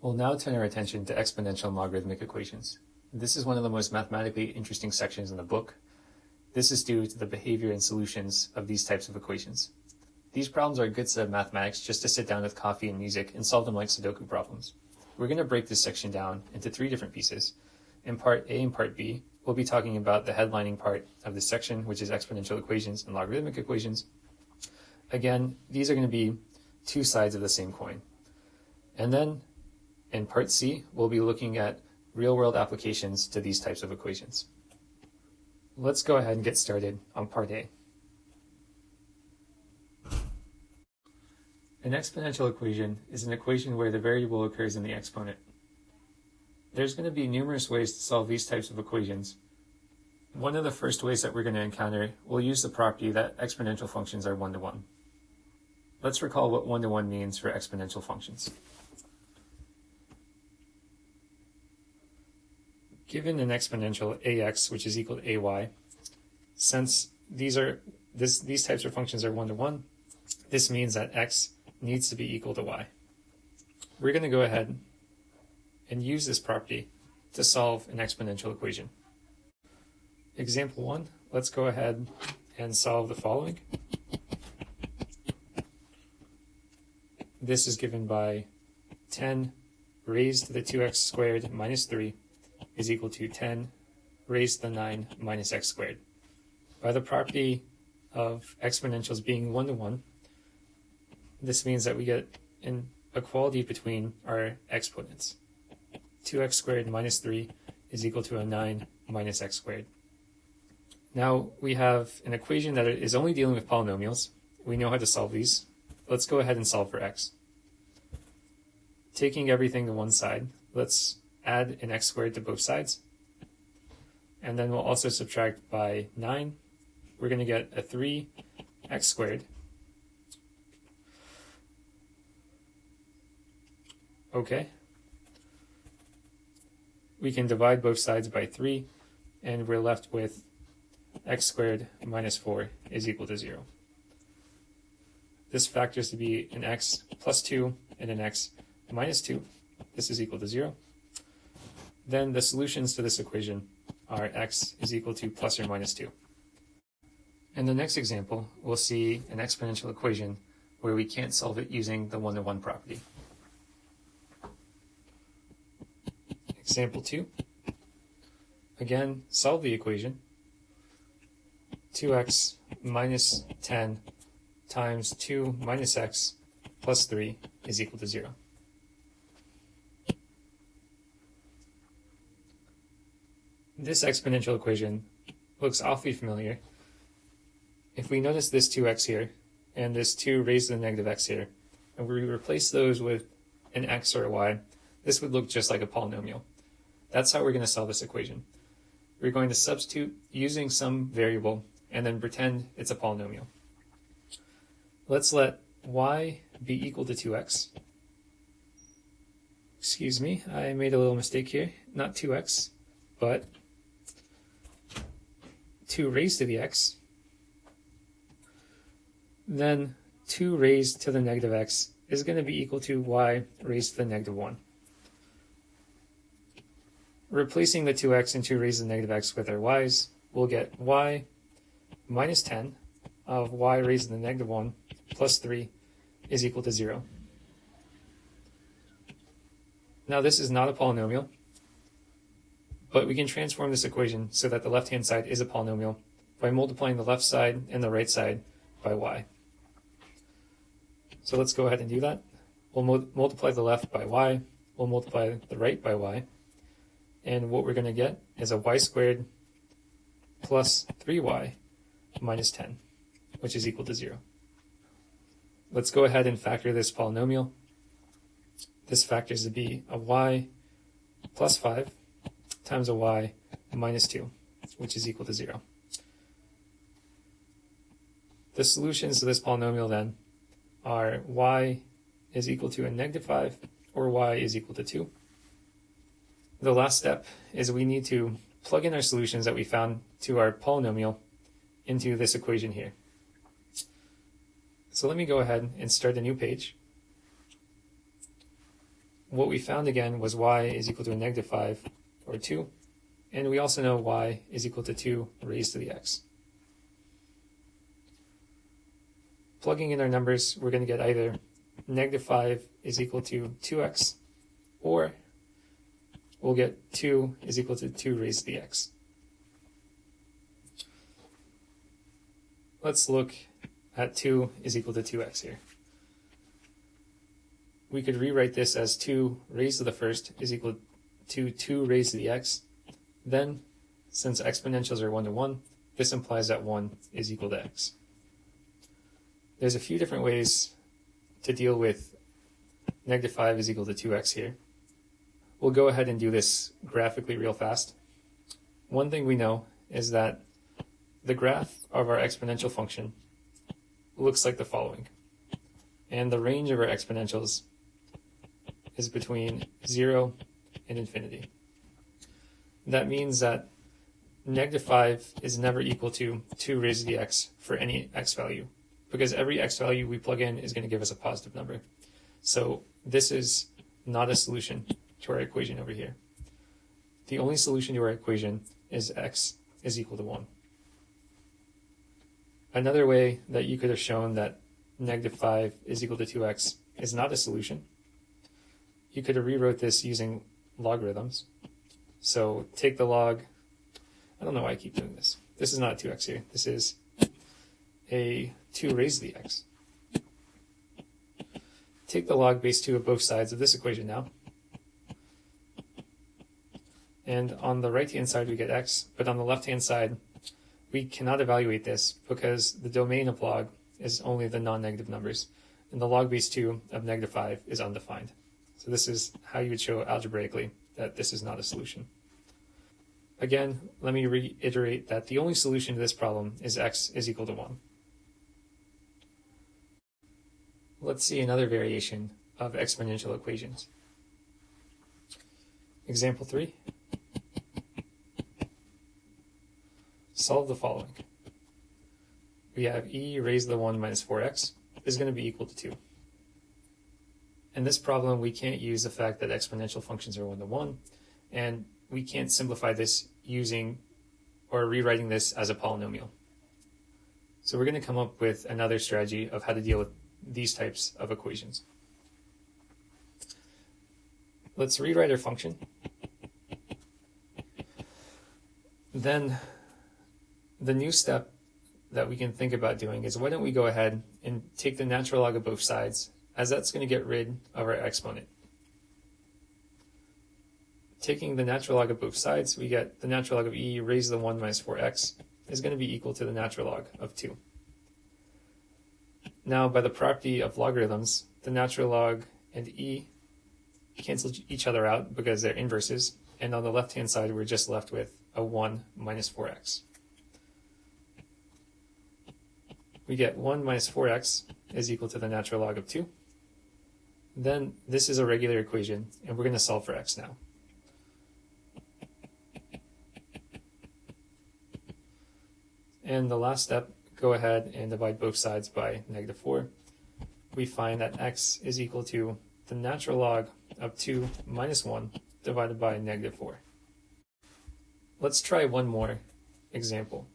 We'll now turn our attention to exponential and logarithmic equations. This is one of the most mathematically interesting sections in the book. This is due to the behavior and solutions of these types of equations. These problems are a good set of mathematics just to sit down with coffee and music and solve them like Sudoku problems. We're going to break this section down into three different pieces. In part A and part B, we'll be talking about the headlining part of this section, which is exponential equations and logarithmic equations. Again, these are going to be two sides of the same coin. And then in part C, we'll be looking at real-world applications to these types of equations. Let's go ahead and get started on part A. An exponential equation is an equation where the variable occurs in the exponent. There's going to be numerous ways to solve these types of equations. One of the first ways that we're going to encounter will use the property that exponential functions are one-to-one. Let's recall what one-to-one means for exponential functions. Given an exponential ax, which is equal to ay, since these types of functions are one-to-one, this means that x needs to be equal to y. We're going to go ahead and use this property to solve an exponential equation. Example 1, let's go ahead and solve the following. This is given by 10 raised to the 2x squared minus 3 is equal to 10 raised to the 9 minus x squared. By the property of exponentials being one-to-one, this means that we get an equality between our exponents. 2x squared minus 3 is equal to a 9 minus x squared. Now we have an equation that is only dealing with polynomials. We know how to solve these. Let's go ahead and solve for x. Taking everything to one side, let's add an x squared to both sides. And then we'll also subtract by 9. We're going to get a 3x squared. Okay. We can divide both sides by 3, and we're left with x squared minus 4 is equal to 0. This factors to be an x plus 2 and an x minus 2. This is equal to 0. Then the solutions to this equation are x is equal to plus or minus 2. In the next example, we'll see an exponential equation where we can't solve it using the one-to-one property. Example 2. Again, solve the equation. 2x minus 10 times 2 minus x plus 3 is equal to 0. This exponential equation looks awfully familiar. If we notice this 2x here and this 2 raised to the negative x here, and we replace those with an x or a y, this would look just like a polynomial. That's how we're going to solve this equation. We're going to substitute using some variable and then pretend it's a polynomial. Let's let y be equal to 2x. Excuse me, I made a little mistake here. Not 2x, but 2 raised to the x. Then 2 raised to the negative x is going to be equal to y raised to the negative 1. Replacing the 2x and 2 raised to the negative x with our y's, we'll get y minus 10 of y raised to the negative 1 plus 3 is equal to 0. Now this is not a polynomial, but we can transform this equation so that the left-hand side is a polynomial by multiplying the left side and the right side by y. So let's go ahead and do that. We'll multiply the left by y, we'll multiply the right by y, and what we're going to get is a y squared plus 3y minus 10, which is equal to 0. Let's go ahead and factor this polynomial. This factors to be a y plus 5 times a y minus 2, which is equal to 0. The solutions to this polynomial then are y is equal to a negative 5 or y is equal to 2. The last step is we need to plug in our solutions that we found to our polynomial into this equation here. So let me go ahead and start a new page. What we found again was y is equal to a negative 5 or 2, and we also know y is equal to 2 raised to the x. Plugging in our numbers, we're going to get either negative 5 is equal to 2x, or we'll get 2 is equal to 2 raised to the x. Let's look at 2 is equal to 2x here. We could rewrite this as 2 raised to the first is equal to 2 raised to the x. Then, since exponentials are 1 to 1, this implies that 1 is equal to x. There's a few different ways to deal with negative 5 is equal to 2x here. We'll go ahead and do this graphically real fast. One thing we know is that the graph of our exponential function looks like the following. And the range of our exponentials is between 0 and infinity. That means that negative 5 is never equal to 2 raised to the x for any x value, because every x value we plug in is going to give us a positive number. So this is not a solution to our equation over here. The only solution to our equation is x is equal to 1. Another way that you could have shown that negative 5 is equal to 2x is not a solution. You could have rewrote this using logarithms. So take the log, I don't know why I keep doing this. This is not 2x here. This is a 2 raised to the x. Take the log base 2 of both sides of this equation now. And on the right-hand side we get x, but on the left-hand side we cannot evaluate this because the domain of log is only the non-negative numbers, and the log base 2 of negative 5 is undefined. So this is how you would show algebraically that this is not a solution. Again, let me reiterate that the only solution to this problem is x is equal to 1. Let's see another variation of exponential equations. Example 3. Solve the following. We have e raised to the 1 minus 4x is going to be equal to 2. In this problem, we can't use the fact that exponential functions are 1 to 1, and we can't simplify this using or rewriting this as a polynomial. So we're going to come up with another strategy of how to deal with these types of equations. Let's rewrite our function. Then the new step that we can think about doing is, why don't we go ahead and take the natural log of both sides, as that's going to get rid of our exponent. Taking the natural log of both sides, we get the natural log of e raised to the 1 minus 4x is going to be equal to the natural log of 2. Now, by the property of logarithms, the natural log and e cancel each other out because they're inverses, and on the left-hand side, we're just left with a 1 minus 4x. We get 1 minus 4x is equal to the natural log of 2. Then this is a regular equation, and we're going to solve for x now. And the last step, go ahead and divide both sides by negative 4. We find that x is equal to the natural log of 2 minus 1 divided by negative 4. Let's try one more example.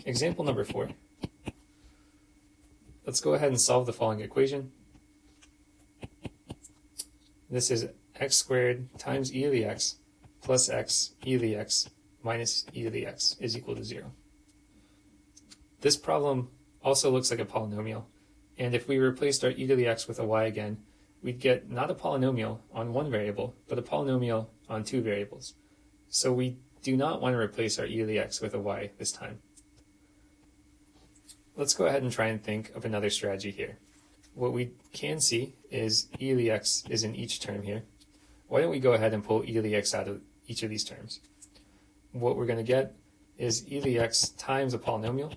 Example number 4. Let's go ahead and solve the following equation. This is x squared times e to the x plus x e to the x minus e to the x is equal to 0. This problem also looks like a polynomial, and if we replaced our e to the x with a y again, we'd get not a polynomial on one variable, but a polynomial on two variables. So we do not want to replace our e to the x with a y this time. Let's go ahead and try and think of another strategy here. What we can see is e to the x is in each term here. Why don't we go ahead and pull e to the x out of each of these terms? What we're going to get is e to the x times a polynomial,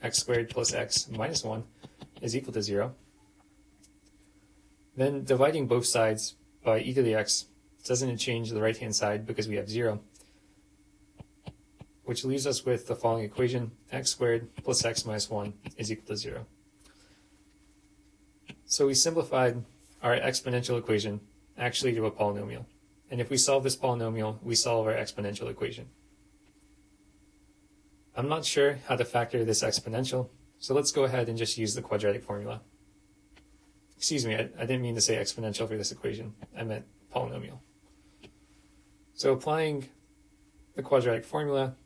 x squared plus x minus 1 is equal to 0. Then dividing both sides by e to the x doesn't change the right-hand side because we have 0, which leaves us with the following equation: x squared plus x minus 1 is equal to 0. So we simplified our exponential equation actually to a polynomial. And if we solve this polynomial, we solve our exponential equation. I'm not sure how to factor this exponential, so let's go ahead and just use the quadratic formula. Excuse me, I didn't mean to say exponential for this equation. I meant polynomial. So applying the quadratic formula,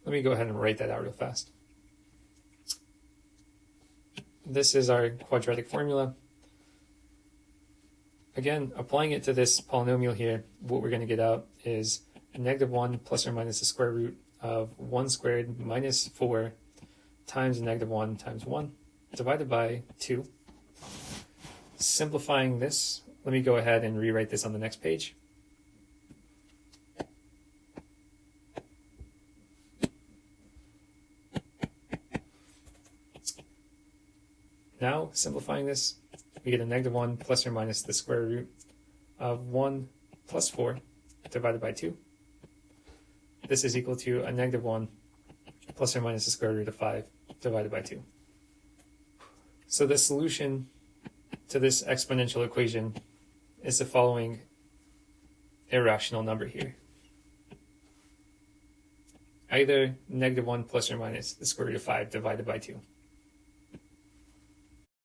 let me go ahead and write that out real fast. This is our quadratic formula. Again, applying it to this polynomial here, what we're going to get out is -1 plus or minus the square root of 1 squared minus 4 times -1 times 1 divided by 2. Simplifying this, let me go ahead and rewrite this on the next page. Now, simplifying this, we get a -1 plus or minus the square root of 1 plus 4 divided by 2. This is equal to a -1 plus or minus the square root of 5 divided by 2. So the solution to this exponential equation is the following irrational number here. Either -1 plus or minus the square root of 5 divided by 2.